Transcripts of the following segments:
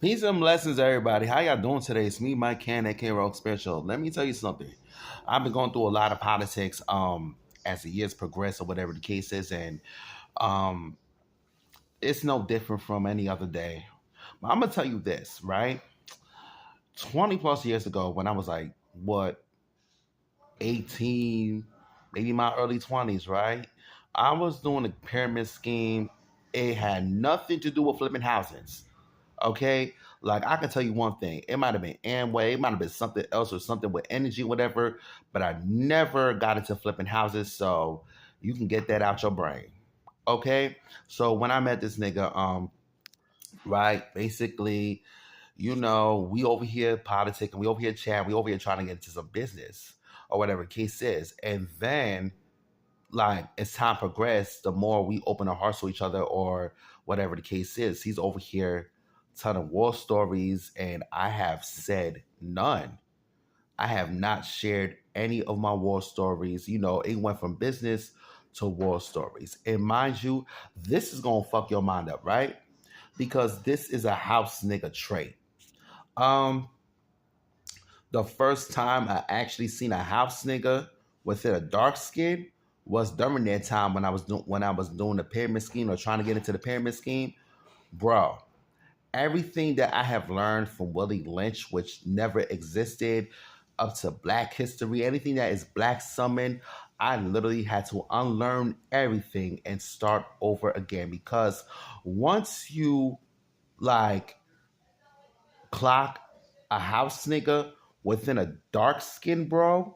Peace and blessings, everybody. How y'all doing today? It's me, Mike Can, aka Rock Special. Let me tell you something. I've been going through a lot of politics as the years progress or whatever the case is, and um it's no different from any other day. But I'm gonna tell you this, right? 20 plus years ago, when I was like what 18, maybe my early 20s, right? I was doing a pyramid scheme. It had nothing to do with flipping houses. Okay, like I can tell you one thing: it might have been Amway, it might have been something else or something with energy, whatever. But I never got into flipping houses, so you can get that out your brain. Okay, so when I met this nigga, right, basically, we over here politicking, we over here chatting, we over here trying to get into some business or whatever the case is, and then like as time progressed, the more we open our hearts to each other or whatever the case is, he's over here telling war stories, and I have said none. I have not shared any of my war stories. It went from business to war stories. And mind you, this is gonna fuck your mind up, right? Because this is a house nigga trait. Um, the first time I actually seen a house nigga within a dark skin was during that time when I was doing the pyramid scheme or trying to get into the pyramid scheme, bro. Everything that I have learned from Willie Lynch, which never existed, up to Black history, anything that is Black summoned, I literally had to unlearn everything and start over again because once you like clock a house nigga within a dark skin, bro,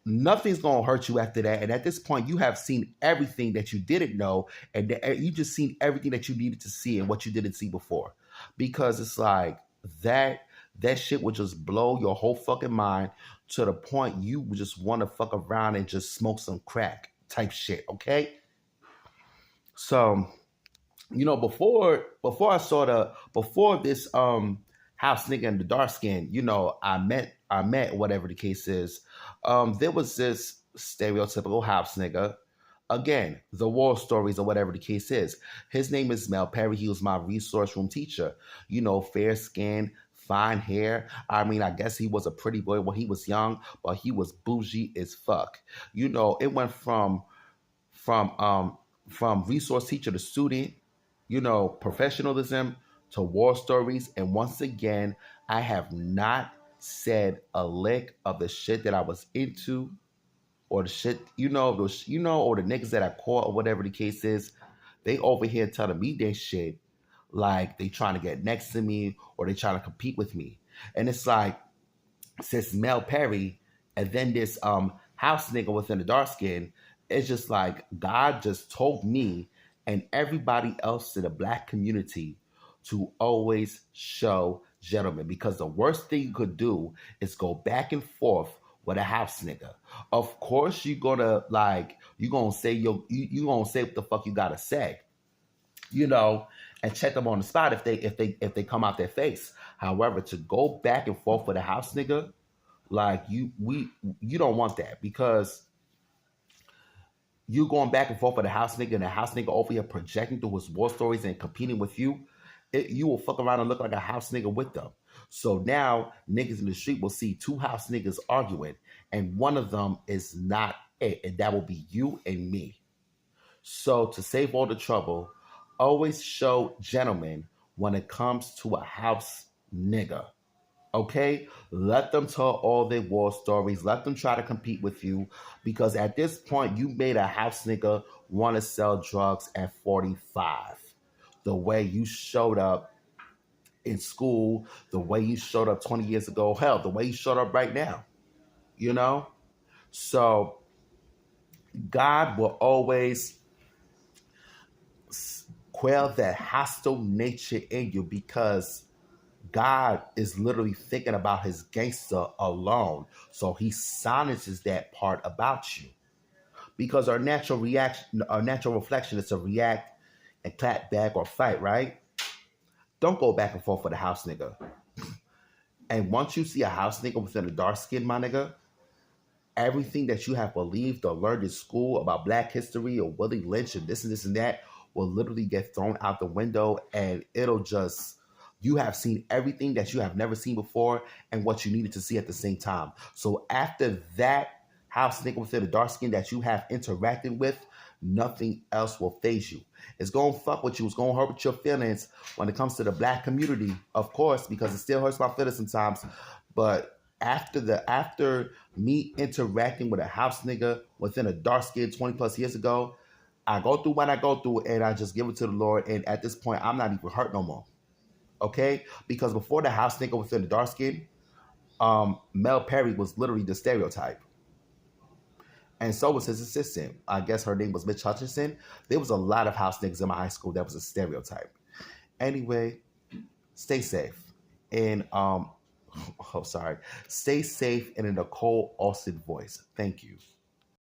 nothing's gonna hurt you after that. And at this point, you have seen everything that you didn't know, and you just seen everything that you needed to see and what you didn't see before. Because it's like that shit would just blow your whole fucking mind to the point you would just want to fuck around and just smoke some crack type shit. Okay, so before this house nigga in the dark skin, I met whatever the case is. There was this stereotypical house nigga. Again, the war stories or whatever the case is. His name is Mel Perry. He was my resource room teacher. Fair skin, fine hair. I mean, I guess he was a pretty boy when he was young, but he was bougie as fuck. It went from um from resource teacher to student, professionalism to war stories. And once again, I have not said a lick of the shit that I was into or the shit, or the niggas that I caught or whatever the case is. They over here telling me their shit like they trying to get next to me or they trying to compete with me. And it's like, since Mel Perry and then this house nigga within the dark skin, it's just like God just told me and everybody else in the Black community to always show gentlemen, because the worst thing you could do is go back and forth with a house nigga. Of course you gonna say you gonna say what the fuck you gotta say, you know, and check them on the spot if they come out their face. However, to go back and forth with a house nigga, like you don't want that, because you going back and forth with a house nigga and a house nigga over here projecting through his war stories and competing with you, you will fuck around and look like a house nigga with them. So now niggas in the street will see two house niggas arguing, and one of them is not it, and that will be you and me. So to save all the trouble, always show gentlemen when it comes to a house nigga. Okay? Let them tell all their war stories. Let them try to compete with you. Because at this point, you made a house nigga want to sell drugs at 45. The way you showed up in school, the way you showed up 20 years ago, hell, the way you showed up right now. You know? So God will always quell that hostile nature in you, because God is literally thinking about his gangster alone. So he silences that part about you. Because our natural reaction, our natural reflection is to react and clap back or fight, right? Don't go back and forth with a house nigga. And once you see a house nigga within a dark skin, my nigga, everything that you have believed or learned in school about Black history or Willie Lynch and this and that will literally get thrown out the window, and it'll just, you have seen everything that you have never seen before and what you needed to see at the same time. So after that house nigga within the dark skin that you have interacted with, nothing else will phase you. It's gonna fuck with you. It's gonna hurt with your feelings when it comes to the black community, of course, because it still hurts my feelings sometimes. But after me interacting with a house nigga within a dark skin 20 plus years ago, I go through what I go through and I just give it to the Lord. And at this point, I'm not even hurt no more. Okay? Because before the house nigga within the dark skin, Mel Perry was literally the stereotype. And so was his assistant. I guess her name was Mitch Hutchinson. There was a lot of house niggas in my high school that was a stereotype. Anyway, stay safe. And oh sorry. Stay safe in a Nicole Austin voice. Thank you.